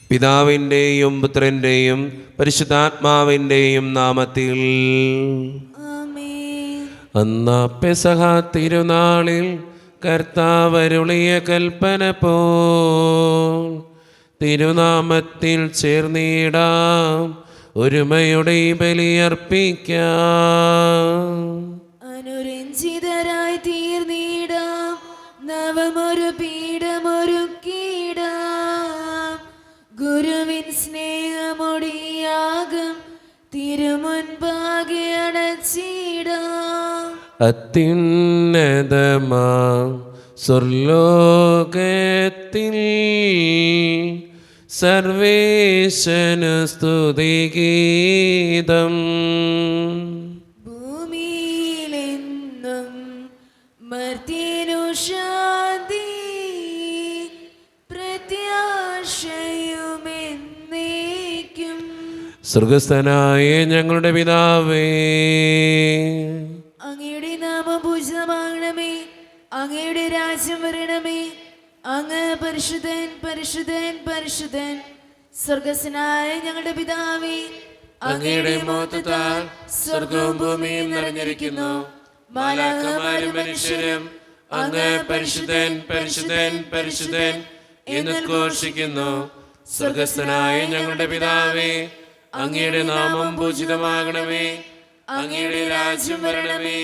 പിതാവിൻ്റെയും പുത്രൻ്റെയും പരിശുദ്ധാത്മാവിൻ്റെയും നാമത്തിൽ. അന്നാ പെസഹ തിരുനാളിൽ കർത്താവരുളിയ കൽപ്പന പോൽ തിരുനാമത്തിൽ ചേർന്നിടാം, ഒരുമയുടെ ബലിയർപ്പിക്കാം. അനുരഞ്ജിതരായി തീർന്നിടാം, നവമൊരു പീഠമൊരുക്കിടാം. ഗുരുവിൻ സ്നേഹമൊടിയാകും തിരുമുൻപാകെ അണച്ചിടാം. അത്യുന്നതമാം സ്വർലോകത്തിൽ സർവേശനു സ്തുതിഗീതം. ഭൂമിയിലെന്നും മർത്യനു ശാന്തി, പ്രത്യാശയുമെന്നേക്കും. സ്വർഗസ്ഥനായ ഞങ്ങളുടെ പിതാവേ, അങ്ങയുടെ നാമം പൂജിതമാകണമേ, അങ്ങയുടെ രാജ്യം വരണമേ. അങ്ങ് പരിശുദ്ധൻ പരിശുദ്ധൻ പരിശുദ്ധൻ. സ്വർഗസ്വനായ ഞങ്ങളുടെ പിതാവേ, അങ്ങയുടെ മഹത്വത്താൽ സ്വർഗവും ഭൂമിയും നിറഞ്ഞിരിക്കുന്നു. മാലാഖമാരും മനുഷ്യരും അങ്ങ് പരിശുദ്ധൻ പരിശുദ്ധൻ പരിശുദ്ധൻ എന്ന് ഘോഷിക്കുന്നു. സ്വർഗസ്ഥനായ ഞങ്ങളുടെ പിതാവേ, അങ്ങയുടെ നാമം പൂജിതമാകണമേ, അങ്ങയുടെ രാജ്യം വരണമേ,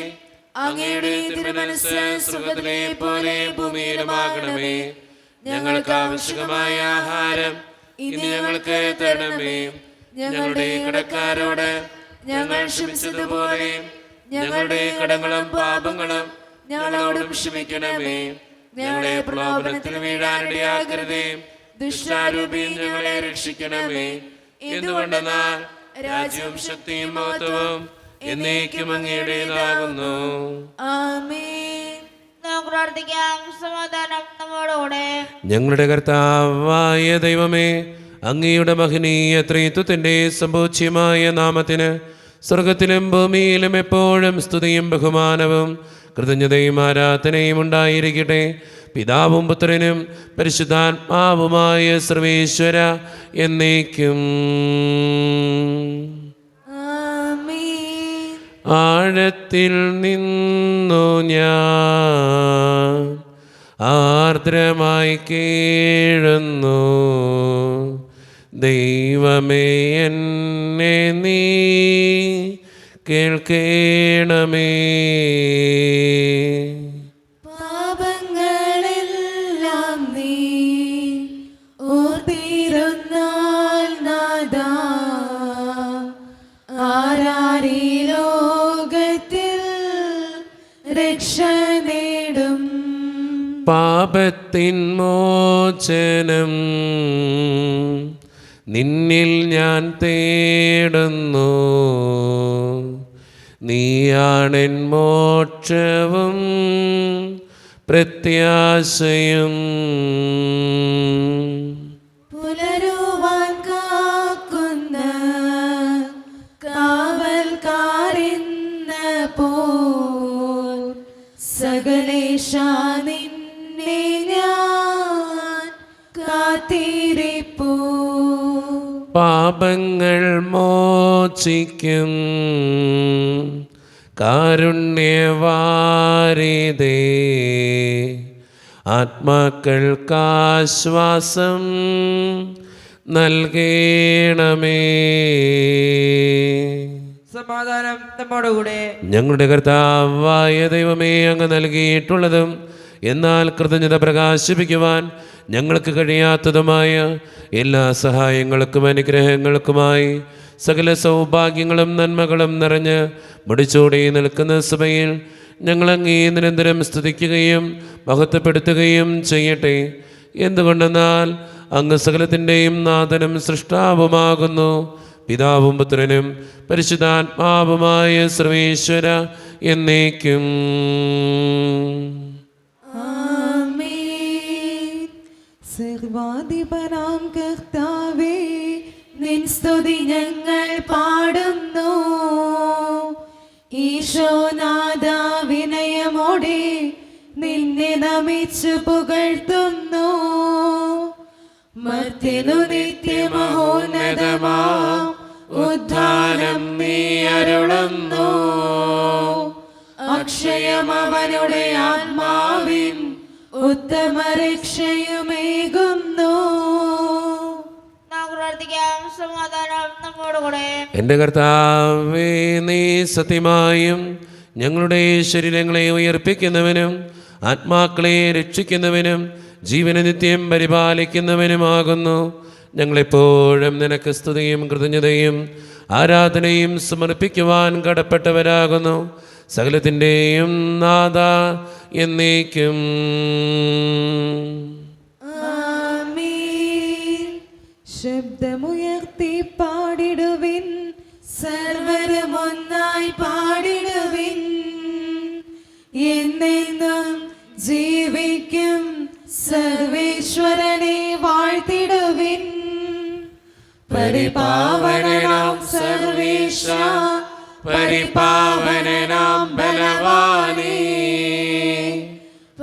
അങ്ങയുടെ തിരുമനസ്സ് സ്വർഗ്ഗത്തിലെ പോലെ ഭൂമിയിലുമാകണമേ. ഞങ്ങൾക്ക് ആവശ്യമായ ആഹാരം ഇന്ന് ഞങ്ങൾക്ക് തരണമേ. ഞങ്ങളുടെ കടക്കാരോട് ഞങ്ങൾ ക്ഷമിച്ചതുപോലെ ഞങ്ങളുടെ കടങ്ങളും പാപങ്ങളും ഞങ്ങളോടും ക്ഷമിക്കണമേ. ഞങ്ങളെ പ്രലോഭനത്തിൽ വീഴാനിടയാക്കരുതേ, ദുഷ്ടാരൂപിയിൽ ഞങ്ങളെ രക്ഷിക്കണമേ. എന്തുകൊണ്ടെന്നാൽ രാജ്യവും ശക്തിയും മഹത്വവും എന്നേക്കും അങ്ങയുടേതാകുന്നു. ആമേൻ. നമുക്ക് പ്രാർത്ഥിക്കാം. സമാധാനം നമ്മോടുകൂടെ. ഞങ്ങളുടെ കർത്താവായ ദൈവമേ, അങ്ങയുടെ മഹനീയ ത്രിത്വത്തിന്റെ സമ്പൂജ്യമായ നാമത്തിന് സ്വർഗത്തിലും ഭൂമിയിലും എപ്പോഴും സ്തുതിയും ബഹുമാനവും കൃതജ്ഞതയും ആരാധനയും ഉണ്ടായിരിക്കട്ടെ. പിതാവും പുത്രനും പരിശുദ്ധാത്മാവുമായ സർവേശ്വര എന്നേക്കും. ആഴത്തിൽ നിന്നു ഞാൻ ആർദ്രമായി കേഴുന്നു, ദൈവമേ എന്നെ നീ കേൾക്കേണമേ. പാപങ്ങളെല്ലാം നീ ഓർത്തിരുന്നാൽ നാഥാ, ആരാരീ ലോകത്തിൽ രക്ഷ നേടും. പാപത്തിൻ മോചനം നിന്നിൽ ഞാൻ തേടുന്നു, നീയാണെൻ മോക്ഷവും പ്രത്യാശയും. പുലരുവാൻ കാക്കുന്ന കാവൽക്കാരെന്ന പോൽ സകലേശാ നിന്നെ ഞാൻ കാത്തിരിപ്പൂ. പാപങ്ങൾ മോചിക്കും കാരുണ്യവാരിതേ, ആത്മാക്കൾക്കാശ്വാസം നൽകേണമേ. സമാധാനം നമ്മോടുകൂടെ. ഞങ്ങളുടെ കർത്താവായ ദൈവമേ, അങ്ങ് നൽകിയിട്ടുള്ളതും എന്നാൽ കൃതജ്ഞത പ്രകാശിപ്പിക്കുവാൻ ഞങ്ങൾക്ക് കഴിയാത്തതുമായ എല്ലാ സഹായങ്ങൾക്കും അനുഗ്രഹങ്ങൾക്കുമായി സകല സൗഭാഗ്യങ്ങളും നന്മകളും നിറഞ്ഞ് മുടിച്ചൂടി നിൽക്കുന്ന സഭയിൽ ഞങ്ങളങ്ങേ നിരന്തരം സ്തുതിക്കുകയും മഹത്വപ്പെടുത്തുകയും ചെയ്യട്ടെ. എന്തുകൊണ്ടെന്നാൽ അങ്ങ് സകലത്തിൻ്റെയും നാഥനും സൃഷ്ടാവുമാകുന്നു. പിതാവും പുത്രനും പരിശുദ്ധാത്മാവുമായ സർവേശ്വര എന്നേക്കും. സർവാധിപനാം കർത്താവേ, നിൻ സ്തുതി ഞങ്ങൾ പാടുന്നു. ഈശോനാഥ വിനയമോടെ നിന്നെ നമിച്ചു പുകഴ്ത്തുന്നു. മർത്യനു നിത്യമഹോന്നതമാം ഉദ്ധാനം നീ അരുളുന്നു. അക്ഷയം അവനുടെ ആത്മാവിൻ ഉത്തമ രക്ഷയുമേകുന്നു. നമുക്ക് പ്രാർത്ഥിക്കാം. സമാധാനം നമ്മോടുകൂടെ. എൻ്റെ കർത്താവേ, നീ സത്യമായും ഞങ്ങളുടെ ശരീരങ്ങളെ ഉയർപ്പിക്കുന്നവനും ആത്മാക്കളെ രക്ഷിക്കുന്നവനും ജീവനെ നിത്യം പരിപാലിക്കുന്നവനുമാകുന്നു. ഞങ്ങളെപ്പോഴും നിനക്ക് സ്തുതിയും കൃതജ്ഞതയും ആരാധനയും സമർപ്പിക്കുവാൻ കടപ്പെട്ടവരാകുന്നു. സകലത്തിൻ്റെയും നാഥ എന്നേക്കും. ആമേൻ. ശബ്ദമുയർത്തി പാടിടുവിൻ, സർവരും ഒന്നായി പാടിടുവിൻ. എന്നെന്നും ജീവിക്കും സർവേശ്വരനെ വാഴ്ത്തിടുവിൻ. പരിപാവനനാം സർവേശ, പരിപാവനനാം ബലവാനേ,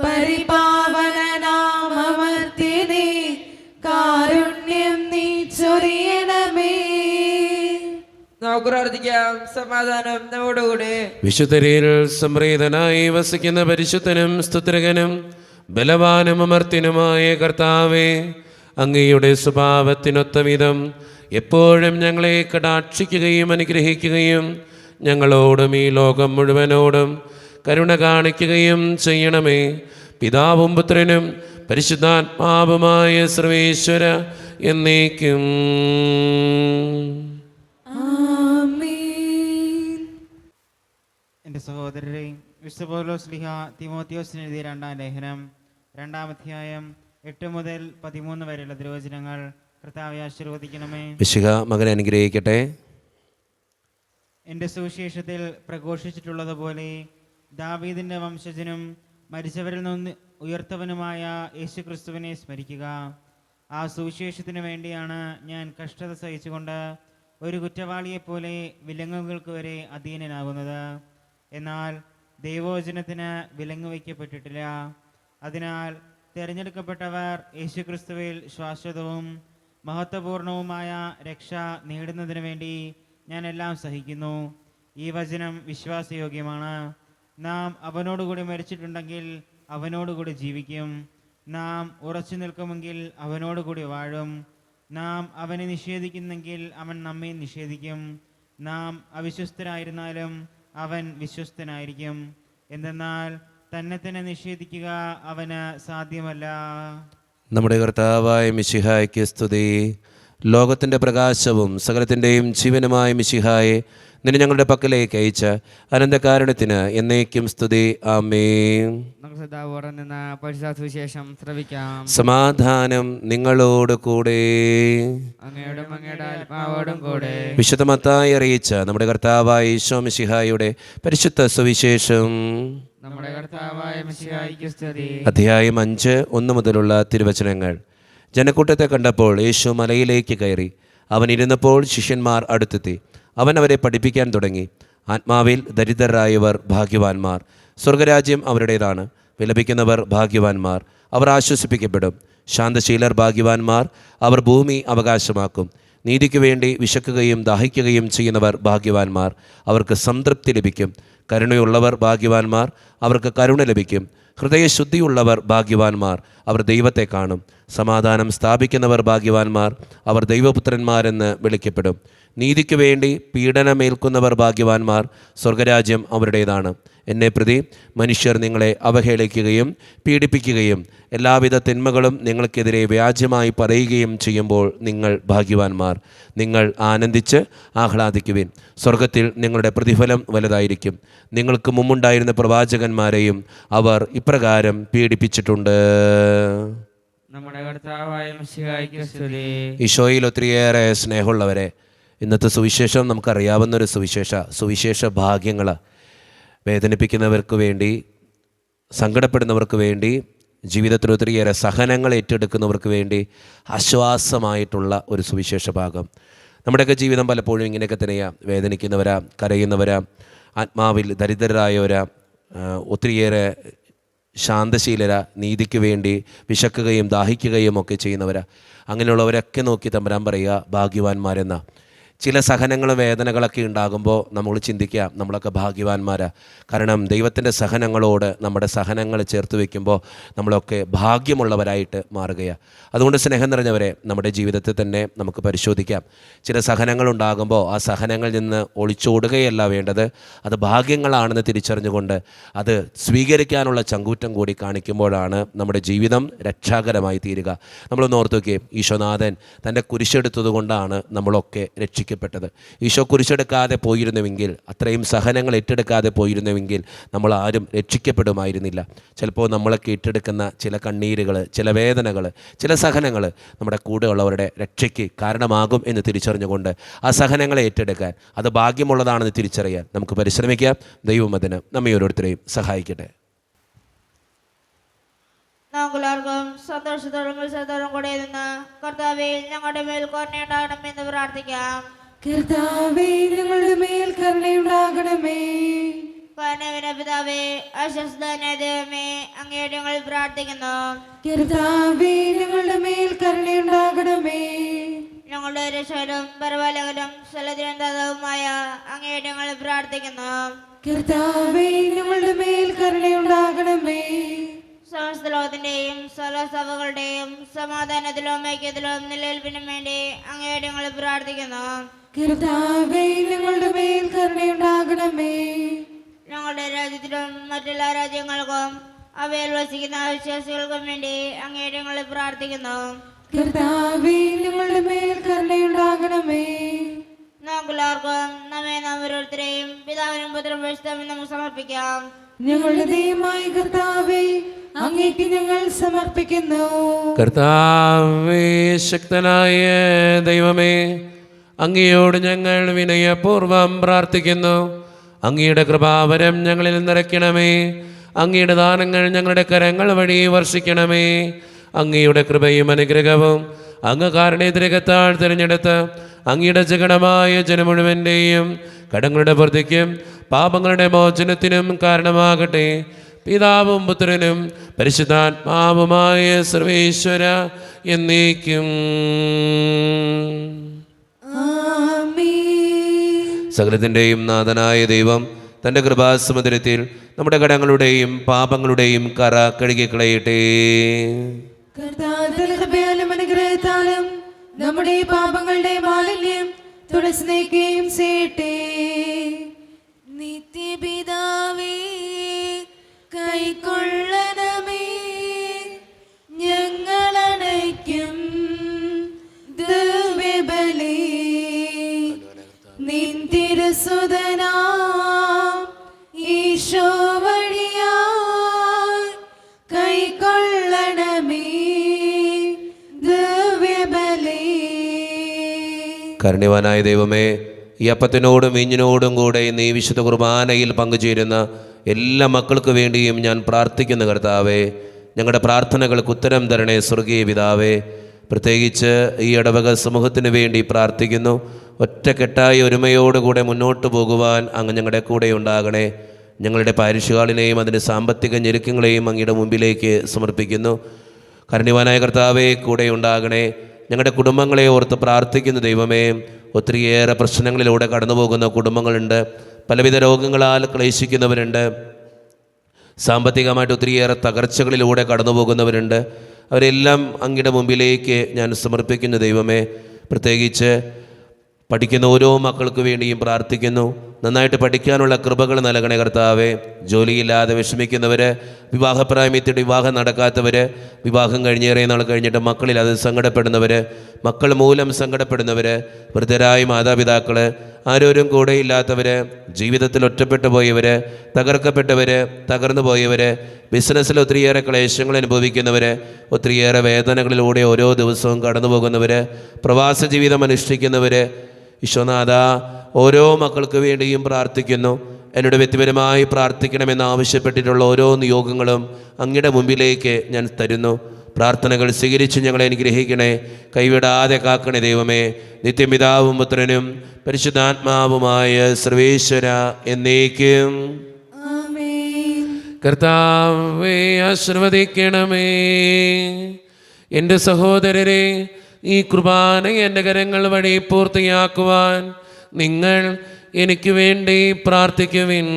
പരിപാവനനാം അമർത്യനേ, കാരുണ്യം നീ ചൊരിയണമേ. നമുക്ക് പ്രാർത്ഥിക്കാം. സമാധാനം നമ്മോടുകൂടെ. വിശുദ്ധരിൽ സംപ്രീതനായി വസിക്കുന്ന പരിശുദ്ധനും സ്തുത്രകനും ബലവാനും അമർത്യനുമായ കർത്താവേ, അങ്ങയുടെ സ്വഭാവത്തിനൊത്ത വിധം എപ്പോഴും ഞങ്ങളെ കടാക്ഷിക്കുകയും അനുഗ്രഹിക്കുകയും ഞങ്ങളോടും ഈ ലോകം മുഴുവനോടും കരുണ കാണിക്കുകയും ചെയ്യണമേ. പിതാവും പുത്രനും പരിശുദ്ധാത്മാവുമായ സർവേശ്വര എന്നേക്കും. എൻ്റെ സഹോദരരെ, വിശുദ്ധ പൗലോസ് ശ്ലീഹ തിമോത്തിയോസിന് എഴുതിയ 2-ാം ലേഖനം 2-ാം അധ്യായം 8 മുതൽ 13 വരെയുള്ള തിരുവചനങ്ങൾ കർത്താവെ ആശീർവദിക്കണമേ. വിശുദ്ധ മകനെ അനുഗ്രഹിക്കട്ടെ. എൻ്റെ സുവിശേഷത്തിൽ പ്രഘോഷിച്ചിട്ടുള്ളതുപോലെ ദാവീദിൻ്റെ വംശജനും മരിച്ചവരിൽ നിന്ന് ഉയർത്തവനുമായ യേശുക്രിസ്തുവിനെ സ്മരിക്കുക. ആ സുവിശേഷത്തിന് വേണ്ടിയാണ് ഞാൻ കഷ്ടത സഹിച്ചുകൊണ്ട് ഒരു കുറ്റവാളിയെപ്പോലെ വിലങ്ങുകൾക്ക് വരെ അധീനനാകുന്നത്. എന്നാൽ ദൈവവചനത്തിന് വിലങ്ങ് വയ്ക്കപ്പെട്ടിട്ടില്ല. അതിനാൽ തിരഞ്ഞെടുക്കപ്പെട്ടവർ യേശുക്രിസ്തുവിൽ ശാശ്വതവും മഹത്വപൂർണവുമായ രക്ഷ നേടുന്നതിന് വേണ്ടി ഞാൻ എല്ലാം സഹിക്കുന്നു. ഈ വചനം വിശ്വാസയോഗ്യമാണ്. നാം അവനോടുകൂടി മരിച്ചിട്ടുണ്ടെങ്കിൽ അവനോടുകൂടി ജീവിക്കും. നാം ഉറച്ചു നിൽക്കുമെങ്കിൽ അവനോടുകൂടി വാഴും. നാം അവനെ നിഷേധിക്കുന്നെങ്കിൽ അവൻ നമ്മെ നിഷേധിക്കും. നാം അവിശ്വസ്തരായിരുന്നാലും അവൻ വിശ്വസ്തനായിരിക്കും. എന്തെന്നാൽ തന്നെ തന്നെ നിഷേധിക്കുക അവന് സാധ്യമല്ല. നമ്മുടെ കർത്താവായ മിശിഹായ്ക്ക് സ്തുതി. ലോകത്തിൻ്റെ പ്രകാശവും സകലത്തിൻ്റെയും ജീവനുമായ മിശിഹായെ നിന്നെ ഞങ്ങളുടെ പക്കലേക്ക് അയച്ച അനന്തകാരുണ്യത്തിന് എന്നേക്കും സ്തുതി. ആമേൻ. നമുക്ക് ശ്രദ്ധാപൂർവ്വം നിന്ന് പരിശുദ്ധ സുവിശേഷം ശ്രവിക്കാം. സമാധാനം നിങ്ങളോട് കൂടെ. അങ്ങയോടും അങ്ങയുടെ ആത്മാവോടും കൂടെ. വിശുദ്ധ മത്തായി അറിയിച്ച നമ്മുടെ കർത്താവായ ഈശോ മിശിഹായുടെ പരിശുദ്ധ സുവിശേഷം. നമ്മുടെ കർത്താവായ മിശിഹായ്ക്ക് സ്തുതി. അധ്യായം 5:1 മുതലുള്ള തിരുവചനങ്ങൾ. ജനക്കൂട്ടത്തെ കണ്ടപ്പോൾ യേശു മലയിലേക്ക് കയറി. അവൻ ഇരുന്നപ്പോൾ ശിഷ്യന്മാർ അടുത്തെത്തി. അവൻ അവരെ പഠിപ്പിക്കാൻ തുടങ്ങി. ആത്മാവിൽ ദരിദ്രരായവർ ഭാഗ്യവാന്മാർ, സ്വർഗരാജ്യം അവരുടേതാണ്. വിലപിക്കുന്നവർ ഭാഗ്യവാന്മാർ, അവർ ആശ്വസിപ്പിക്കപ്പെടും. ശാന്തശീലർ ഭാഗ്യവാന്മാർ, അവർ ഭൂമി അവകാശമാക്കും. നീതിക്ക് വേണ്ടി വിശക്കുകയും ദാഹിക്കുകയും ചെയ്യുന്നവർ ഭാഗ്യവാന്മാർ, അവർക്ക് സംതൃപ്തി ലഭിക്കും. കരുണയുള്ളവർ ഭാഗ്യവാന്മാർ, അവർക്ക് കരുണ ലഭിക്കും. ഹൃദയശുദ്ധിയുള്ളവർ ഭാഗ്യവാന്മാർ, അവർ ദൈവത്തെ കാണും. സമാധാനം സ്ഥാപിക്കുന്നവർ ഭാഗ്യവാന്മാർ, അവർ ദൈവപുത്രന്മാരെന്ന് വിളിക്കപ്പെടും. നീതിക്ക് വേണ്ടി പീഡനമേൽക്കുന്നവർ ഭാഗ്യവാന്മാർ, സ്വർഗരാജ്യം അവരുടേതാണ്. എന്നെ പ്രതി മനുഷ്യർ നിങ്ങളെ അവഹേളിക്കുകയും പീഡിപ്പിക്കുകയും എല്ലാവിധ തിന്മകളും നിങ്ങൾക്കെതിരെ വ്യാജമായി പറയുകയും ചെയ്യുമ്പോൾ നിങ്ങൾ ഭാഗ്യവാന്മാർ. നിങ്ങൾ ആനന്ദിച്ച് ആഹ്ലാദിക്കുവിൻ, സ്വർഗത്തിൽ നിങ്ങളുടെ പ്രതിഫലം വലുതായിരിക്കും. നിങ്ങൾക്ക് മുമ്പുണ്ടായിരുന്ന പ്രവാചകന്മാരെയും അവർ ഇപ്രകാരം പീഡിപ്പിച്ചിട്ടുണ്ട്. നമ്മുടെ കർത്താവായ മിശിഹായ്ക്ക് സ്തുതി. ഈശോയിൽ ഒത്തിരിയേറെ സ്നേഹമുള്ളവരെ, ഇന്നത്തെ സുവിശേഷം നമുക്കറിയാവുന്നൊരു സുവിശേഷ ഭാഗ്യങ്ങൾ വേദനിപ്പിക്കുന്നവർക്ക് വേണ്ടി, സങ്കടപ്പെടുന്നവർക്ക് വേണ്ടി, ജീവിതത്തിൽ ഒത്തിരിയേറെ സഹനങ്ങൾ ഏറ്റെടുക്കുന്നവർക്ക് വേണ്ടി ആശ്വാസമായിട്ടുള്ള ഒരു സുവിശേഷ ഭാഗം. നമ്മുടെയൊക്കെ ജീവിതം പലപ്പോഴും ഇങ്ങനെയൊക്കെ തന്നെയാണ്. വേദനിക്കുന്നവരാ, കരയുന്നവരാ, ആത്മാവിൽ ദരിദ്രരായവരാ, ഒത്തിരിയേറെ ശാന്തശീലര, നീതിക്ക് വേണ്ടി വിശക്കുകയും ദാഹിക്കുകയും ഒക്കെ ചെയ്യുന്നവരാ. അങ്ങനെയുള്ളവരൊക്കെ നോക്കി തമ്പുരാൻ പറയുക ഭാഗ്യവാന്മാരെന്ന. ചില സഹനങ്ങളും വേദനകളൊക്കെ ഉണ്ടാകുമ്പോൾ നമ്മൾ ചിന്തിക്കുക നമ്മളൊക്കെ ഭാഗ്യവാന്മാരാ. കാരണം ദൈവത്തിൻ്റെ സഹനങ്ങളോട് നമ്മുടെ സഹനങ്ങൾ ചേർത്ത് വയ്ക്കുമ്പോൾ നമ്മളൊക്കെ ഭാഗ്യമുള്ളവരായിട്ട് മാറുകയാണ്. അതുകൊണ്ട് സ്നേഹം നിറഞ്ഞവരെ, നമ്മുടെ ജീവിതത്തിൽ തന്നെ നമുക്ക് പരിശോധിക്കാം. ചില സഹനങ്ങളുണ്ടാകുമ്പോൾ ആ സഹനങ്ങളിൽ നിന്ന് ഒളിച്ചോടുകയല്ല വേണ്ടത്, അത് ഭാഗ്യങ്ങളാണെന്ന് തിരിച്ചറിഞ്ഞുകൊണ്ട് അത് സ്വീകരിക്കാനുള്ള ചങ്കൂറ്റം കൂടി കാണിക്കുമ്പോഴാണ് നമ്മുടെ ജീവിതം രക്ഷാകരമായി തീരുക. നമ്മളൊന്ന് ഓർത്ത് നോക്കിയേ, ഈശോനാഥൻ തൻ്റെ കുരിശെടുത്തത് കൊണ്ടാണ് നമ്മളൊക്കെ രക്ഷിക്കപ്പെട്ടത്. ഈശോ കുരിശെടുക്കാതെ പോയിരുന്നുവെങ്കിൽ, അത്രയും സഹനങ്ങൾ ഏറ്റെടുക്കാതെ പോയിരുന്നുവെങ്കിൽ നമ്മൾ ആരും രക്ഷിക്കപ്പെടുമായിരുന്നില്ല. ചിലപ്പോൾ നമ്മളൊക്കെ ഏറ്റെടുക്കുന്ന ചില കണ്ണീരുകൾ, ചില വേദനകൾ, ചില സഹനങ്ങൾ നമ്മുടെ കൂടെയുള്ളവരുടെ രക്ഷയ്ക്ക് കാരണമാകും എന്ന് തിരിച്ചറിഞ്ഞുകൊണ്ട് ആ സഹനങ്ങളെ ഏറ്റെടുക്കാൻ, അത് ഭാഗ്യമുള്ളതാണെന്ന് തിരിച്ചറിയാൻ നമുക്ക് പരിശ്രമിക്കാം. ദൈവം അതിന് നമ്മെ ഓരോരുത്തരെയും സഹായിക്കട്ടെ. നമുക്കെല്ലാവർക്കും സന്തോഷത്തോടും ഉത്സവത്തോടും കൂടെ നിന്ന് കർത്താവേ ഞങ്ങളുടെ മേൽ കരുണയുണ്ടാകണമെന്ന് പ്രാർത്ഥിക്കാം. കർത്താവേ ഞങ്ങളുടെ മേൽ കരുണയുണ്ടാകണമേ. കരുണയുടെ പിതാവേ, അശ്വസ്തനായ ദൈവമേ, അങ്ങയുടെ ഞങ്ങൾ പ്രാർത്ഥിക്കുന്നു. കർത്താവേ ഞങ്ങളുടെ മേൽ കരുണയുണ്ടാകണമേ. ഞങ്ങളുടെ രക്ഷകനും പരപാലകനും സ്ഥലത്തിനുമായ അങ്ങയുടെ ഞങ്ങൾ പ്രാർത്ഥിക്കുന്നു. കർത്താവേ ഞങ്ങളുടെ മേൽ കരുണയുണ്ടാകണമേ. സമസ്ത ലോകത്തിന്റെയും സർവ്വസഭകളുടെയും സമാധാനത്തിലും ഐക്യത്തിലും നിലനിൽപ്പിനും വേണ്ടി അങ്ങയുടെ ഞങ്ങൾ പ്രാർത്ഥിക്കുന്നു. കർത്താവേ ഞങ്ങളുടെ മേൽ കരുണയുണ്ടാകണമേ. ഞങ്ങളുടെ രാജ്യത്തിലും മറ്റെല്ലാ രാജ്യങ്ങൾക്കും അവയിൽ വസിക്കുന്ന വിശ്വാസികൾക്കും വേണ്ടി അങ്ങയുടെ ഞങ്ങൾ പ്രാർത്ഥിക്കുന്നു. കർത്താവേ ഞങ്ങളുടെ മേൽ കരുണയുണ്ടാകണമേ. നമുക്കെല്ലാവർക്കും നമ്മെ നാം ഓരോരുത്തരെയും പിതാവിനും പുത്രനും പരിശുദ്ധാത്മാവിനും നമുക്ക് സമർപ്പിക്കാം. ഞങ്ങളുടെ ദൈവമായ കർത്താവേ, അങ്ങേക്ക് ഞങ്ങൾ സമർപ്പിക്കുന്നു. കർത്താവേ, ശക്തനായ ദൈവമേ, അങ്ങയോട് ഞങ്ങൾ വിനയപൂർവ്വം പ്രാർത്ഥിക്കുന്നു. അങ്ങയുടെ കൃപാവരം ഞങ്ങളിൽ നിറയ്ക്കണമേ. അങ്ങയുടെ ദാനങ്ങൾ ഞങ്ങളുടെ കരങ്ങൾ വഴി വർഷിക്കണമേ. അങ്ങയുടെ കൃപയും അനുഗ്രഹവും അങ്ങ് കാരുണ്യത്തിരകത്താൽ തിരഞ്ഞെടുത്ത് അങ്ങയുടെ ജഗണമായ ജനം മുഴുവൻ്റെയും കടങ്ങളുടെ പ്രതിക്കും പാപങ്ങളുടെ മോചനത്തിനും കാരണമാകട്ടെ. പിതാവും പുത്രനും പരിശുദ്ധാത്മാവുമായ സർവേശ്വര എന്നേക്കും. സകലത്തിൻ്റെയും നാഥനായ ദൈവം തൻ്റെ കൃപാസമുദ്രത്തിൽ നമ്മുടെ കടങ്ങളുടെയും പാപങ്ങളുടെയും കറ കഴുകിക്കളയട്ടെ. കർത്താവിന്റെ കൃപയാലും അനുഗ്രഹത്താലും നമ്മുടെ പാപങ്ങളുടെ മാലിന്യം തുടച്ചു നീക്കുകയും ചെയ്യട്ടെ. നിത്യപിതാവേ, കൈക്കൊള്ളണമേ ഞങ്ങളടയ്ക്കും ദിവ്യബലി. നിൻ തിരുസുതനാം ഈശോ വഴിയായി കൈക്കൊള്ളണമേ ദിവ്യബലി. കാരുണ്യവാനായ ദൈവമേ, ഈ അപ്പത്തിനോടും വീഞ്ഞിനോടും കൂടെ ഇന്ന് ഈ വിശുദ്ധ കുർബാനയിൽ പങ്കുചേരുന്ന എല്ലാ മക്കൾക്ക് വേണ്ടിയും ഞാൻ പ്രാർത്ഥിക്കുന്ന കർത്താവേ, ഞങ്ങളുടെ പ്രാർത്ഥനകൾക്ക് ഉത്തരം തരണേ സ്വർഗീയ പിതാവേ. പ്രത്യേകിച്ച് ഈ ഇടവക സമൂഹത്തിന് വേണ്ടി പ്രാർത്ഥിക്കുന്നു. ഒറ്റക്കെട്ടായ ഒരുമയോടുകൂടെ മുന്നോട്ട് പോകുവാൻ അങ്ങ് ഞങ്ങളുടെ കൂടെ ഉണ്ടാകണേ. ഞങ്ങളുടെ പാരിഷുകാളിനെയും അതിൻ്റെ സാമ്പത്തിക ഞെരുക്കങ്ങളെയും അങ്ങയുടെ മുമ്പിലേക്ക് സമർപ്പിക്കുന്നു. കാരുണ്യവാനായ കർത്താവേ, കൂടെ ഉണ്ടാകണേ. ഞങ്ങളുടെ കുടുംബങ്ങളെ ഓർത്ത് പ്രാർത്ഥിക്കുന്ന ദൈവമേ, ഒത്തിരിയേറെ പ്രശ്നങ്ങളിലൂടെ കടന്നു പോകുന്ന കുടുംബങ്ങളുണ്ട്. പലവിധ രോഗങ്ങളാൽ ക്ലേശിക്കുന്നവരുണ്ട്. സാമ്പത്തികമായിട്ട് ഒത്തിരിയേറെ തകർച്ചകളിലൂടെ കടന്നു പോകുന്നവരുണ്ട്. അവരെല്ലാം അങ്ങയുടെ മുമ്പിലേക്ക് ഞാൻ സമർപ്പിക്കുന്നു ദൈവമേ. പ്രത്യേകിച്ച് പഠിക്കുന്ന ഓരോ മക്കൾക്ക് വേണ്ടിയും പ്രാർത്ഥിക്കുന്നു. നന്നായിട്ട് പഠിക്കാനുള്ള കൃപകൾ നൽകണേ കർത്താവേ. ജോലിയില്ലാതെ വിഷമിക്കുന്നവർ, വിവാഹപ്രായമെത്തിയിട്ട് വിവാഹം നടക്കാത്തവർ, വിവാഹം കഴിഞ്ഞേറെ നാൾ കഴിഞ്ഞിട്ട് മക്കളില്ലാതെ സങ്കടപ്പെടുന്നവർ, മക്കൾ മൂലം സങ്കടപ്പെടുന്നവർ, വൃദ്ധരായ മാതാപിതാക്കൾ, ആരോരും കൂടെ ഇല്ലാത്തവർ, ജീവിതത്തിൽ ഒറ്റപ്പെട്ടു പോയവർ, തകർക്കപ്പെട്ടവർ, തകർന്നു പോയവർ, ബിസിനസ്സിൽ ഒത്തിരിയേറെ ക്ലേശങ്ങൾ അനുഭവിക്കുന്നവർ, ഒത്തിരിയേറെ വേദനകളിലൂടെ ഓരോ ദിവസവും കടന്നു പോകുന്നവർ, പ്രവാസ ജീവിതം അനുഷ്ഠിക്കുന്നവർ, ഈശോനാഥ ഓരോ മക്കൾക്ക് വേണ്ടിയും പ്രാർത്ഥിക്കുന്നു. എന്നോട് വ്യക്തിപരമായി പ്രാർത്ഥിക്കണമെന്ന് ആവശ്യപ്പെട്ടിട്ടുള്ള ഓരോ നിയോഗങ്ങളും അങ്ങയുടെ മുമ്പിലേക്ക് ഞാൻ തരുന്നു. പ്രാർത്ഥനകൾ സ്വീകരിച്ച് ഞങ്ങളെ അനുഗ്രഹിക്കണേ. കൈവിടാതെ കാക്കണേ ദൈവമേ. നിത്യപിതാവും പുത്രനും പരിശുദ്ധാത്മാവുമായ സർവേശ്വര എന്നേക്കും. കർത്താവേ ആശീർവദിക്കണമേ. എൻ്റെ സഹോദരരെ, ഈ കുർബാന എൻ്റെ കരങ്ങൾ വഴി പൂർത്തിയാക്കുവാൻ നിങ്ങൾ എനിക്ക് വേണ്ടി പ്രാർത്ഥിക്കുവിൻ.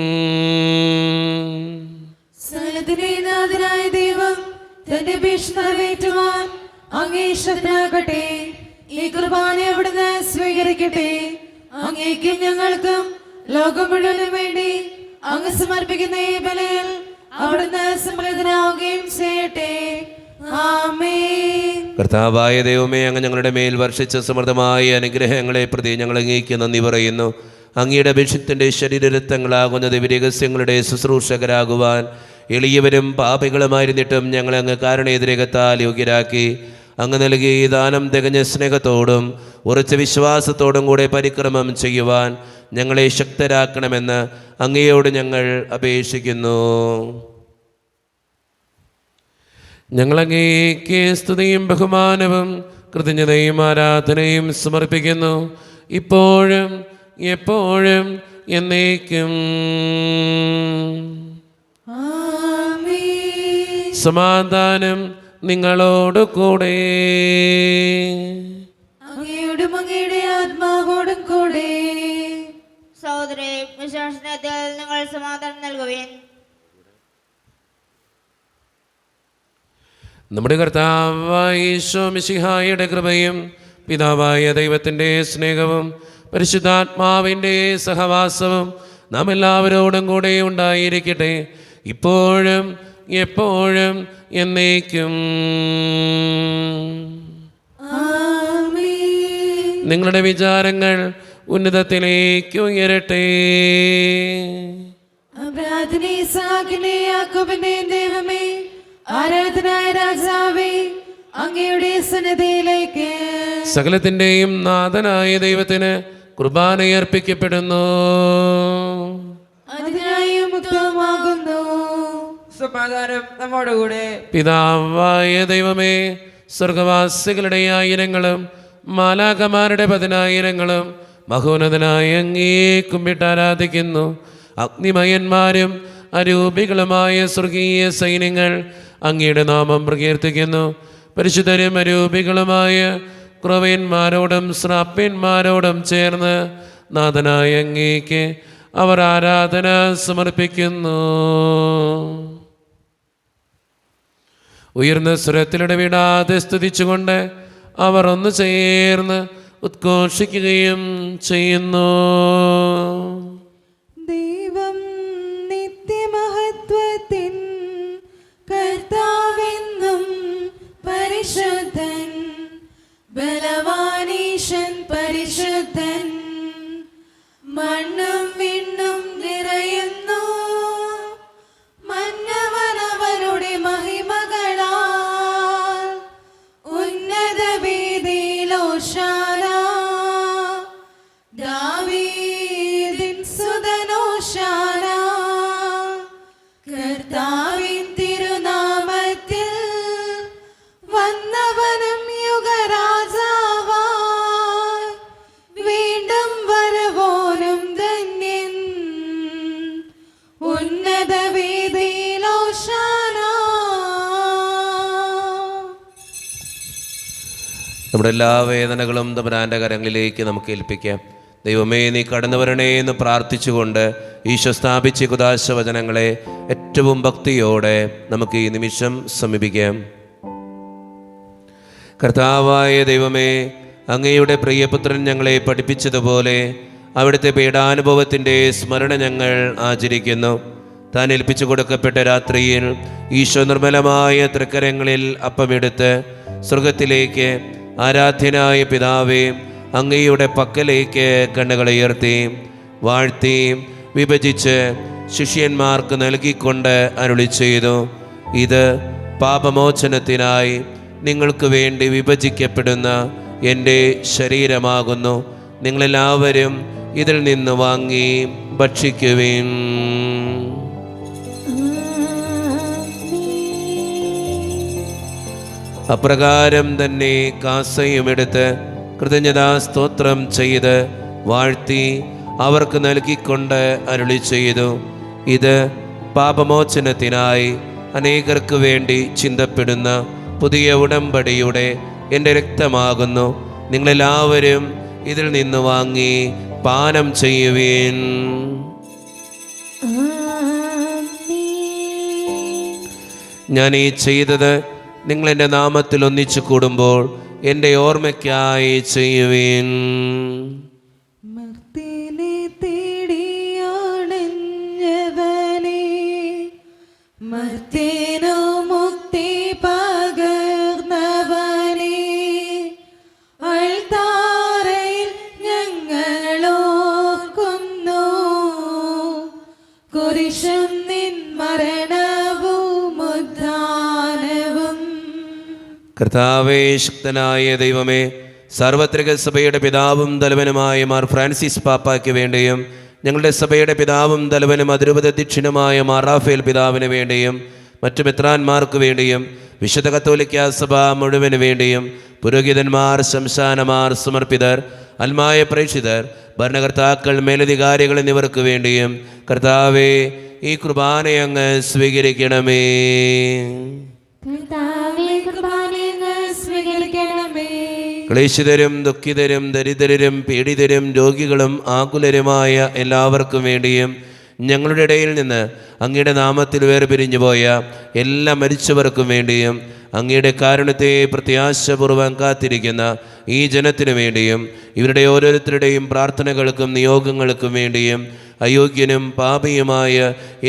സകലത്തിലെ നാഥനായ ദൈവം തന്റെ അപേക്ഷ നിറവേറ്റുവാൻ അങ്ങേ ശക്തനാകട്ടെ. ഈ കുർബാന അവിടുന്ന് സ്വീകരിക്കട്ടെ. അങ്ങേക്കും ഞങ്ങൾക്കും ലോകം മുഴുവനും വേണ്ടി അങ്ങ് സമർപ്പിക്കുന്ന ഈ ബലിയിൽ അവിടുന്ന് സംപ്രീതനാവുകയും ചെയ്യട്ടെ. ആമേൻ. കർത്താവായ ദൈവമേ, അങ്ങ് ഞങ്ങളുടെ മേൽ വർഷിച്ച സമൃദ്ധമായ അനുഗ്രഹങ്ങളെ പ്രതി ഞങ്ങൾ അങ്ങേക്ക് നന്ദി പറയുന്നു. അങ്ങയുടെ അഭിഷിക്തൻ്റെ ശരീരരക്തങ്ങളാകുന്ന ദിവ്യരഹസ്യങ്ങളുടെ ശുശ്രൂഷകരാകുവാൻ എളിയവരും പാപികളുമായിരുന്നിട്ടും ഞങ്ങളെ അങ്ങ് കാരുണ്യതിരകത്താൽ യോഗ്യരാക്കി. അങ്ങ് നൽകിയ ഈ ദാനം തികഞ്ഞ സ്നേഹത്തോടും ഉറച്ച വിശ്വാസത്തോടും കൂടെ പരിക്രമം ചെയ്യുവാൻ ഞങ്ങളെ ശക്തരാക്കണമെന്ന് അങ്ങയോട് ഞങ്ങൾ അപേക്ഷിക്കുന്നു. ഞങ്ങളങ്ങേക്ക് സ്തുതിയും ബഹുമാനവും കൃതജ്ഞതയും ആരാധനയും സമർപ്പിക്കുന്നു, ഇപ്പോഴും എപ്പോഴും എന്നേക്കും. ആമേൻ. സമാധാനം നിങ്ങളോട് കൂടെ. അങ്ങയോടും അങ്ങയുടെ ആത്മാവോടും കൂടെ. സഹോദരേ, വിശ്വാസത്തിൽ നിങ്ങൾ സമാധാനം നൽകുവിൻ. നമ്മുടെ കർത്താവായ ഈശോ മിശിഹായുടെ കൃപയും പിതാവായ ദൈവത്തിൻ്റെ സ്നേഹവും പരിശുദ്ധാത്മാവിൻ്റെ സഹവാസവും നാം എല്ലാവരോടും കൂടെ ഉണ്ടായിരിക്കട്ടെ, ഇപ്പോഴും എപ്പോഴും എന്നേക്കും. ആമേൻ. നിങ്ങളുടെ വിചാരങ്ങൾ ഉന്നതത്തിലേക്ക് ഉയരട്ടെ. അബ്രാഹത്തിനെ, ഇസ്ഹാക്കിനെ, യാക്കോബിന്റെ ദൈവമേ, ആരാധനായ രാജാവേ, അങ്ങയുടെ സന്നിധിയിലേക്ക് സകലത്തിൻ്റെയും നാഥനായ ദൈവത്തിന് കുർബാനയർപ്പിക്കപ്പെടുന്നു. അതിനായി മുക്തമാകുന്നു. സമാധാനം നമ്മോടുകൂടെ. പിതാവായ ദൈവമേ, സ്വർഗവാസികളുടെ ആയിരങ്ങളും മാലാഖമാരുടെ 10,000ങ്ങളും മഹോന്നതനായ അങ്ങേ കുമ്പിട്ട് ആരാധിക്കുന്നു. അഗ്നിമയന്മാരും അരൂപികളുമായ സ്വർഗീയ സൈന്യങ്ങൾ അങ്ങയുടെ നാമം പ്രകീർത്തിക്കുന്നു. പരിശുദ്ധരും അരൂപികളുമായ ക്രവന്മാരോടും ശ്രാപ്യന്മാരോടും ചേർന്ന് നാഥനായ അങ്ങേക്ക് അവർ ആരാധന സമർപ്പിക്കുന്നു. ഉയർന്ന സ്വരത്തിലിടവിടാതെ സ്തുതിച്ചുകൊണ്ട് അവർ ഒന്ന് ചേർന്ന് ഉദ്ഘോഷിക്കുകയും ചെയ്യുന്നു. ദൈവം നിത്യമഹത്വത്തിൻ കർത്താവെന്നും പരിശുദ്ധൻ, ബലവാനീശൻ പരിശുദ്ധൻ, മണ്ണും വിണ്ണും നിറയുന്നു മന്നവനവരുടെ മഹിമകളാൽ. ഉന്നത വീതിയിലോശാന, ദാവീദിൻ സുതനോശാന. കർത്താവിൻ തിരുനാമത്തിൽ വന്നവനും യുഗരാജാവായി, വീണ്ടും വരവോനും ധന്യൻ. ഉന്നത വീതിയിലോശാന. നമ്മുടെ എല്ലാ വേദനകളും തമ്പുരാൻ്റെ കരങ്ങളിലേക്ക് നമുക്ക് ഏൽപ്പിക്കാം. ദൈവമേ, നീ കടന്നു വരണേ എന്ന് പ്രാർത്ഥിച്ചുകൊണ്ട് ഈശോ സ്ഥാപിച്ച കുദാശ വചനങ്ങളെ ഏറ്റവും ഭക്തിയോടെ നമുക്ക് ഈ നിമിഷം സമീപിക്കാം. കർത്താവായ ദൈവമേ, അങ്ങയുടെ പ്രിയപുത്രൻ ഞങ്ങളെ പഠിപ്പിച്ചതുപോലെ അവിടുത്തെ പീഡാനുഭവത്തിൻ്റെ സ്മരണ ഞങ്ങൾ ആചരിക്കുന്നു. താൻ ഏൽപ്പിച്ചു കൊടുക്കപ്പെട്ട രാത്രിയിൽ ഈശോ നിർമ്മലമായ തൃക്കരങ്ങളിൽ അപ്പമെടുത്ത് സ്വർഗത്തിലേക്ക് ആരാധ്യനായ പിതാവേ അങ്ങയുടെ പക്കലേക്ക് കണ്ണുകളുയർത്തി വാഴ്ത്തി വിഭജിച്ച് ശിഷ്യന്മാർക്ക് നൽകിക്കൊണ്ട് അരുളി ചെയ്തു, ഇത് പാപമോചനത്തിനായി നിങ്ങൾക്ക് വേണ്ടി വിഭജിക്കപ്പെടുന്ന എൻ്റെ ശരീരമാകുന്നു. നിങ്ങളെല്ലാവരും ഇതിൽ നിന്ന് വാങ്ങി ഭക്ഷിക്കുവിൻ. അപ്രകാരം തന്നെ കാസയുമെടുത്ത് കൃതജ്ഞതാ സ്തോത്രം ചെയ്ത് വാഴ്ത്തി അവർക്ക് നൽകിക്കൊണ്ട് അരുളി ചെയ്തു, ഇത് പാപമോചനത്തിനായി അനേകർക്ക് വേണ്ടി ചിന്തപ്പെടുന്ന പുതിയ ഉടമ്പടിയുടെ എൻ്റെ രക്തമാകുന്നു. നിങ്ങളെല്ലാവരും ഇതിൽ നിന്ന് വാങ്ങി പാനം ചെയ്യുവീൻ. ഞാൻ ഈ ചെയ്തത് നിങ്ങൾ എൻ്റെ നാമത്തിൽ ഒന്നിച്ചു കൂടുമ്പോൾ എൻ്റെ ഓർമ്മയ്ക്കായി ചെയ്യുവീൻ. മർത്യനെ തേടിയാണഞ്ഞവനെ, മർത്യനു മുക്തി പകർന്നവനെ, അൾത്താരയിൽ ഞങ്ങളോർക്കുന്നു. കുരിശും നിൻ മരണവും ഉദ്ധാനവും. കർത്താവേ, ശക്തനായ ദൈവമേ, സാർവത്രിക സഭയുടെ പിതാവും തലവനുമായ മാർ ഫ്രാൻസിസ് പാപ്പായ്ക്ക് വേണ്ടിയും ഞങ്ങളുടെ സഭയുടെ പിതാവും തലവനും അതിരൂപതധ്യക്ഷനുമായ മാർ റാഫേൽ പിതാവിന് വേണ്ടിയും മറ്റു മെത്രാന്മാർക്ക് വേണ്ടിയും വിശുദ്ധ കത്തോലിക്ക സഭ മുഴുവന് വേണ്ടിയും പുരോഹിതന്മാർ, ശംശാനമാർ, സമർപ്പിതർ, അൽമായ പ്രേക്ഷിതർ, ഭരണകർത്താക്കൾ, മേലധികാരികൾ എന്നിവർക്ക് വേണ്ടിയും കർത്താവേ, ഈ കുർബാനയങ്ങ് സ്വീകരിക്കണമേ. ക്ലേശിതരും ദുഃഖിതരും ദരിദ്രരും പീഡിതരും രോഗികളും ആകുലരുമായ എല്ലാവർക്കും വേണ്ടിയും ഞങ്ങളുടെ ഇടയിൽ നിന്ന് അങ്ങയുടെ നാമത്തിൽ വേർപിരിഞ്ഞു പോയ എല്ലാ മരിച്ചവർക്കും വേണ്ടിയും അങ്ങയുടെ കാരുണ്യത്തെ പ്രത്യാശപൂർവ്വം കാത്തിരിക്കുന്ന ഈ ജനത്തിനു വേണ്ടിയും ഇവരുടെ ഓരോരുത്തരുടെയും പ്രാർത്ഥനകൾക്കും നിയോഗങ്ങൾക്കും വേണ്ടിയും അയോഗ്യനും പാപിയുമായ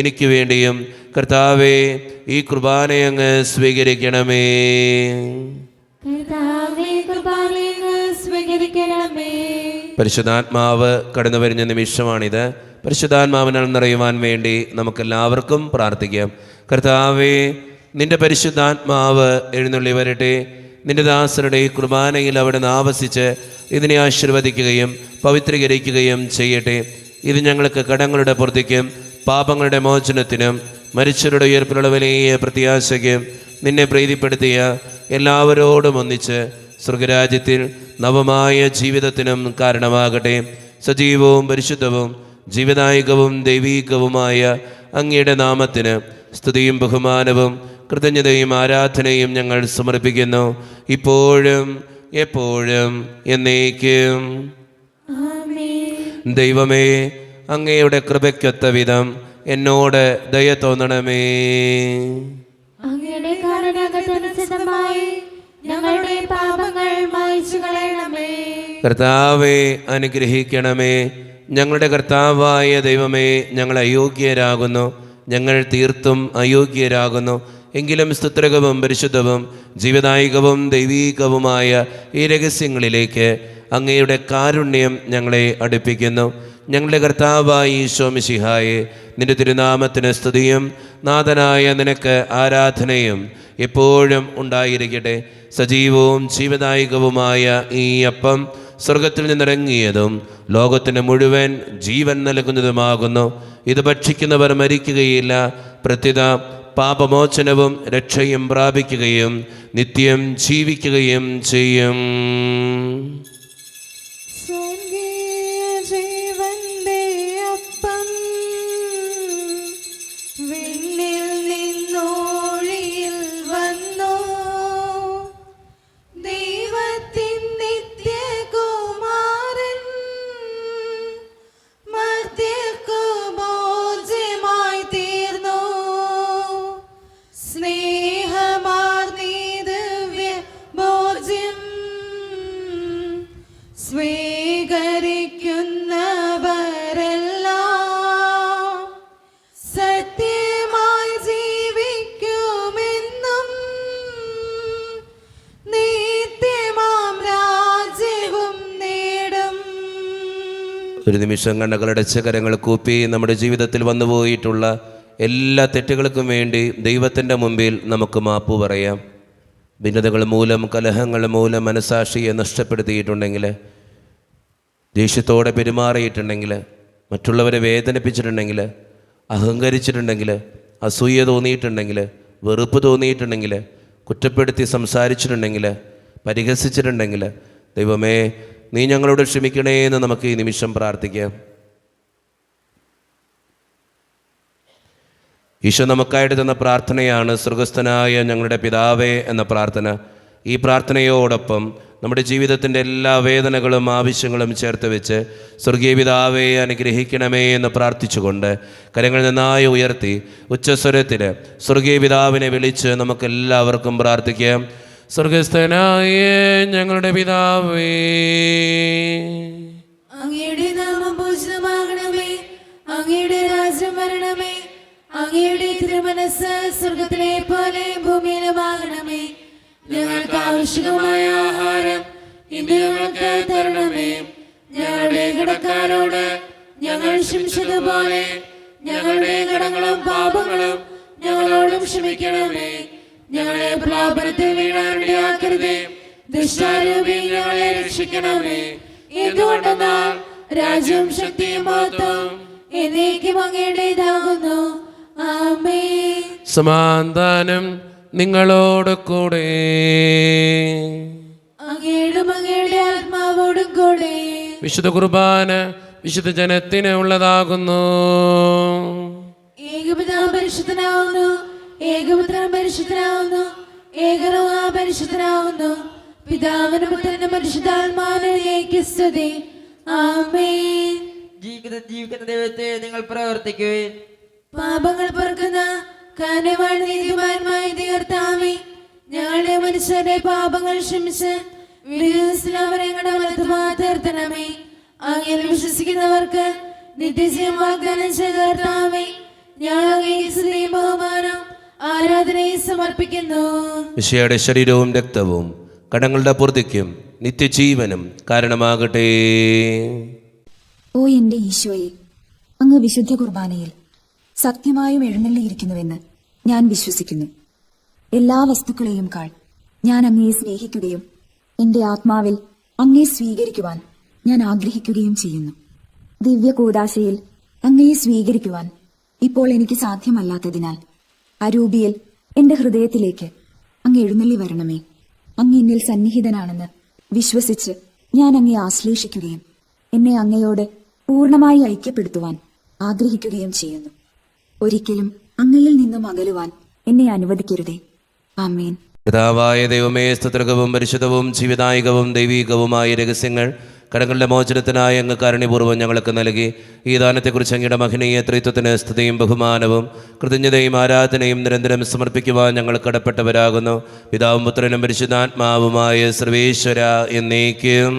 എനിക്ക് വേണ്ടിയും കർത്താവേ, ഈ കുർബാനയങ്ങ് സ്വീകരിക്കണമേ. പരിശുദ്ധാത്മാവ് കടന്നു വരുന്ന നിമിഷമാണിത്. പരിശുദ്ധാത്മാവിനാൽ നിറയുവാൻ വേണ്ടി നമുക്കെല്ലാവർക്കും പ്രാർത്ഥിക്കാം. കർത്താവേ, നിന്റെ പരിശുദ്ധാത്മാവ് എഴുന്നള്ളി വരട്ടെ. നിന്റെ ദാസരുടെ ഈ കുർബാനയിൽ അവിടെ നിന്ന് ആവസിച്ച് ഇതിനെ ആശീർവദിക്കുകയും പവിത്രീകരിക്കുകയും ചെയ്യട്ടെ. ഇത് ഞങ്ങൾക്ക് കടങ്ങളുടെ പൂർത്തിക്കും പാപങ്ങളുടെ മോചനത്തിനും മരിച്ചവരുടെ ഉയർപ്പിലുള്ള വലിയ പ്രത്യാശയ്ക്കും നിന്നെ പ്രീതിപ്പെടുത്തിയ എല്ലാവരോടും ഒന്നിച്ച് സ്വർഗരാജ്യത്തിൽ നവമായ ജീവിതത്തിനും കാരണമാകട്ടെ. സജീവവും പരിശുദ്ധവും ജീവദായകവും ദൈവീകവുമായ അങ്ങയുടെ നാമത്തിന് സ്തുതിയും ബഹുമാനവും കൃതജ്ഞതയും ആരാധനയും ഞങ്ങൾ സമർപ്പിക്കുന്നു, ഇപ്പോഴും എപ്പോഴും എന്നേക്കും. ദൈവമേ, അങ്ങയുടെ കൃപയ്ക്കൊത്ത വിധം എന്നോട് ദയ തോന്നണമേ. അങ്ങയുടെ കാരുണ്യത്തിനനുസൃതമായി ഞങ്ങളുടെ പാപങ്ങൾ മായ്ച്ചു കളയണമേ. കർത്താവെ, അനുഗ്രഹിക്കണമേ. ഞങ്ങളുടെ കർത്താവായ ദൈവമേ, ഞങ്ങൾ അയോഗ്യരാകുന്നു, ഞങ്ങൾ തീർത്തും അയോഗ്യരാകുന്നു. എങ്കിലും സ്തുത്രകവും പരിശുദ്ധവും ജീവദായകവും ദൈവീകവുമായ ഈ രഹസ്യങ്ങളിലേക്ക് അങ്ങയുടെ കാരുണ്യം ഞങ്ങളെ അടുപ്പിക്കുന്നു. ഞങ്ങളുടെ കർത്താവായ ഈശോ മിശിഹായെ, നിന്റെ തിരുനാമത്തിന് സ്തുതിയും നാഥനായ നിനക്ക് ആരാധനയും എപ്പോഴും ഉണ്ടായിരിക്കട്ടെ. സജീവവും ജീവദായകവുമായ ഈ അപ്പം സ്വർഗത്തിൽ നിന്നിറങ്ങിയതും ലോകത്തിന് മുഴുവൻ ജീവൻ നൽകുന്നതുമാകുന്നു. ഇത് ഭക്ഷിക്കുന്നവർ മരിക്കുകയില്ല, പ്രത്യുത പാപമോചനവും രക്ഷയും പ്രാപിക്കുകയും നിത്യം ജീവിക്കുകയും ചെയ്യും. ജീവന്റെ അപ്പം വിണ്ണിൽ നിന്നോഴിയിൽ വന്നു, ദൈവത്തിൻ നിത്യകുമാരൻ മർത്യർക്കു ഭോജ്യമായി തീർന്നു. സ്നേഹമാർന്നീ ദിവ്യ ഭോജ്യം സ്വീകരിക്കുന്നവരെല്ലാം സത്യമായി ജീവിക്കുമെന്നും നിത്യമാം രാജ്യവും നേടും. ഒരു നിമിഷം കണ്ണുകളടച്ച കരങ്ങൾ കൂപ്പി നമ്മുടെ ജീവിതത്തിൽ വന്നുപോയിട്ടുള്ള എല്ലാ തെറ്റുകൾക്കും വേണ്ടി ദൈവത്തിൻ്റെ മുമ്പിൽ നമുക്ക് മാപ്പ് പറയാം. ഭിന്നതകൾ മൂലം, കലഹങ്ങൾ മൂലം മനസാക്ഷിയെ നഷ്ടപ്പെടുത്തിയിട്ടുണ്ടെങ്കിൽ, ദേഷ്യത്തോടെ പെരുമാറിയിട്ടുണ്ടെങ്കിൽ, മറ്റുള്ളവരെ വേദനിപ്പിച്ചിട്ടുണ്ടെങ്കിൽ, അഹങ്കരിച്ചിട്ടുണ്ടെങ്കിൽ, അസൂയ തോന്നിയിട്ടുണ്ടെങ്കിൽ, വെറുപ്പ് തോന്നിയിട്ടുണ്ടെങ്കിൽ, കുറ്റപ്പെടുത്തി സംസാരിച്ചിട്ടുണ്ടെങ്കിൽ, പരിഹസിച്ചിട്ടുണ്ടെങ്കിൽ, ദൈവമേ, നീ ഞങ്ങളോട് ക്ഷമിക്കണേ എന്ന് നമുക്ക് ഈ നിമിഷം പ്രാർത്ഥിക്കാം. ഈശോ നമുക്കായിട്ട് തന്ന പ്രാർത്ഥനയാണ് സ്വർഗസ്ഥനായ ഞങ്ങളുടെ പിതാവേ എന്ന പ്രാർത്ഥന. ഈ പ്രാർത്ഥനയോടൊപ്പം നമ്മുടെ ജീവിതത്തിൻ്റെ എല്ലാ വേദനകളും ആവശ്യങ്ങളും ചേർത്ത് വെച്ച് സ്വർഗീയ പിതാവേ അനുഗ്രഹിക്കണമേ എന്ന് പ്രാർത്ഥിച്ചുകൊണ്ട് കരങ്ങൾ നന്നായി ഉയർത്തി ഉച്ചസ്വരത്തിൽ സ്വർഗീയ പിതാവിനെ വിളിച്ച് നമുക്കെല്ലാവർക്കും പ്രാർത്ഥിക്കാം. സ്വർഗസ്ഥനായ ഞങ്ങളുടെ പിതാവേ, അങ്ങയുടെ നാമം പൂജിതമാകണമേ, അങ്ങയുടെ രാജ്യം വരണമേ, അങ്ങയുടെ തിരുമനസ് സ്വർഗത്തിലെ പോലെ ഭൂമിയിലുമാകണമേ. ഞങ്ങൾക്ക് ആവശ്യമായ ആഹാരം ഇന്ന് ഞങ്ങൾക്ക് തരണമേ. ഞങ്ങളുടെ കടക്കാരോട് ഞങ്ങൾ ക്ഷമിച്ചതുപോലെ ഞങ്ങളുടെ കടങ്ങളും പാപങ്ങളും ഞങ്ങളോടും ക്ഷമിക്കണമേ. ഞങ്ങളെ പ്രലോഭനത്തിൽ വീഴാനിടയാക്കരുതേ, ദുഷ്ടാരൂപിയിൽ ഞങ്ങളെ രക്ഷിക്കണമേ. എന്തുകൊണ്ടെന്നാൽ രാജ്യവും ശക്തിയും മഹത്വവും എന്നേക്കും അങ്ങയുടേതാകുന്നു. ആമേൻ. സമാധാനം നിങ്ങളോട് കൂടെ. അങ്ങയോടും അങ്ങയുടെ ആത്മാവോടും കൂടെ. വിശുദ്ധ കുർബാന വിശുദ്ധ ജനത്തിന് ഉള്ളതാകുന്നു. ഏകപിതാവ് പരിശുദ്ധനാവുന്നു, ഏകപുത്രൻ പരിശുദ്ധനാവുന്നു, ഏകരൂഹ പരിശുദ്ധനാവുന്നു. പിതാവിനും പുത്രനും പരിശുദ്ധാത്മാവിനും സ്തുതി. ആമേൻ. ജീവിക്കുന്ന ദൈവത്തെ നിങ്ങൾ പ്രവർത്തിക്കുവിൻ. പാപങ്ങൾ പൊറുക്കുന്ന കാരണവാൻ നീതിമാന്മായ കർത്താവേ, ഞങ്ങളുടെ മനുഷ്യരുടെ പാപങ്ങൾ ക്ഷമിച്ച് വിശ്വാസവരെ ഞങ്ങളുടെ വലതുഭാഗത്ത് നിർത്തണമേ. അങ്ങയിൽ വിശ്വസിക്കുന്നവർക്ക് നിത്യജീവൻ വാഗ്ദാനം ചെയ്ത കർത്താവേ, ഞങ്ങൾ അങ്ങേക്ക് സ്തുതിയും ബഹുമാനം ആരാധനയും സമർപ്പിക്കുന്നു. ഈശോയുടെ ശരീരവും രക്തവും കടങ്ങളുടെ പൂർത്തിക്കും നിത്യജീവനും കാരണമാകട്ടെ. ഓ എന്റെ ഈശോയെ, അങ്ങ് വിശുദ്ധ കുർബാനയിൽ സത്യമായും എഴുന്നള്ളിയിരിക്കുന്നുവെന്ന് ഞാൻ വിശ്വസിക്കുന്നു. എല്ലാ വസ്തുക്കളെയും കാൾ ഞാൻ അങ്ങയെ സ്നേഹിക്കുകയും എന്റെ ആത്മാവിൽ അങ്ങയെ സ്വീകരിക്കുവാൻ ഞാൻ ആഗ്രഹിക്കുകയും ചെയ്യുന്നു. ദിവ്യ കൂദാശയിൽ അങ്ങയെ സ്വീകരിക്കുവാൻ ഇപ്പോൾ എനിക്ക് സാധ്യമല്ലാത്തതിനാൽ അരൂപിയിൽ എന്റെ ഹൃദയത്തിലേക്ക് അങ്ങ് എഴുന്നള്ളി വരണമേ. അങ്ങ് എന്നിൽ സന്നിഹിതനാണെന്ന് വിശ്വസിച്ച് ഞാൻ അങ്ങയെ ആശ്ലേഷിക്കുകയും എന്നെ അങ്ങയോട് പൂർണ്ണമായി ഐക്യപ്പെടുത്തുവാൻ ആഗ്രഹിക്കുകയും ചെയ്യുന്നു. ഒരിക്കലും അങ്ങയിൽ നിന്നും അകലുവാൻ എന്നെ അനുവദിക്കരുതേ. ആമേൻ. പിതാവായ ദൈവമേ, സ്തുത്യർഹവും പരിശുദ്ധവും ജീവിതായികവും ദൈവീകവുമായ രഹസ്യങ്ങൾ കടങ്ങളുടെ മോചനത്തിനായി അങ്ങ് കാരുണ്യപൂർവ്വം ഞങ്ങൾക്ക് നൽകി. ഈ ദാനത്തെക്കുറിച്ച് അങ്ങയുടെ മഹനീയ ത്രിത്വത്തിന് സ്തുതിയും ബഹുമാനവും കൃതജ്ഞതയും ആരാധനയും നിരന്തരം സമർപ്പിക്കുവാൻ ഞങ്ങൾ കടപ്പെട്ടവരാകുന്നു. പിതാവും പുത്രനും പരിശുദ്ധാത്മാവുമായ സർവേശ്വര എന്നേക്കും.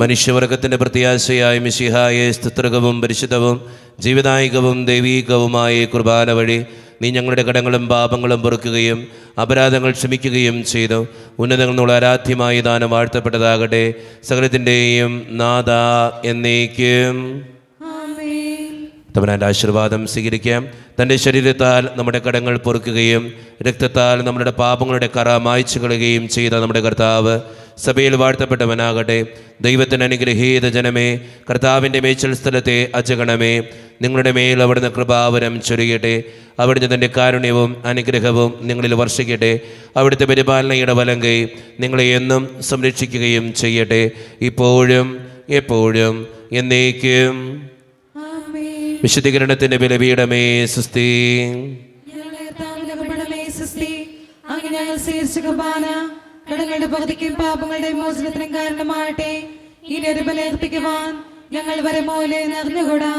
മനുഷ്യവർഗത്തിന്റെ പ്രത്യാശയായ മിശിഹായെ സ്തുത്യർഹവും പരിശുദ്ധവും ജീവിതായികവും ദൈവീകവുമായ കുർബാന വഴി നീ ഞങ്ങളുടെ കടങ്ങളും പാപങ്ങളും പൊറുക്കുകയും അപരാധങ്ങൾ ക്ഷമിക്കുകയും ചെയ്തു. ഉന്നതങ്ങളിൽ നിന്നുള്ള ആരാധ്യമായ ദാനം വാഴ്ത്തപ്പെട്ടതാകട്ടെ. സകലത്തിൻ്റെയും നാഥ എന്നേക്കും. തമ്പുരാന്റെ ആശീർവാദം സ്വീകരിക്കാം. തൻ്റെ ശരീരത്താൽ നമ്മുടെ കടങ്ങൾ പൊറുക്കുകയും രക്തത്താൽ നമ്മുടെ പാപങ്ങളുടെ കറ മായ്ച്ചു കളയുകയും ചെയ്ത നമ്മുടെ കർത്താവ് സഭയിൽ വാഴ്ത്തപ്പെട്ടവനാകട്ടെ. ദൈവത്തിന് അനുഗ്രഹീത ജനമേ, കർത്താവിൻ്റെ മേച്ചൽ സ്ഥലത്തെ അജഗണമേ, നിങ്ങളുടെ മേൽ അവിടുന്ന് കൃപാവരം ചൊരിയട്ടെ. അവിടുന്ന് തൻ്റെ കാരുണ്യവും അനുഗ്രഹവും നിങ്ങളിൽ വർഷിക്കട്ടെ. അവിടുത്തെ പരിപാലനയുടെ വലങ്കൈ നിങ്ങളെ എന്നും സംരക്ഷിക്കുകയും ചെയ്യട്ടെ, ഇപ്പോഴും എപ്പോഴും എന്നേക്കും. വിശുദ്ധീകരണത്തിന്റെ ബലിപീഠമേ സുസ്തി. കടങ്ങളുടെ പകുതിക്കും പാപങ്ങളുടെ മോചനത്തിനും കാരണമാകട്ടെ. ഇനി ഒരു ബലി അർപ്പിക്കുവാൻ ഞങ്ങൾ വരെ മൂലം അറിഞ്ഞുകൂടാ.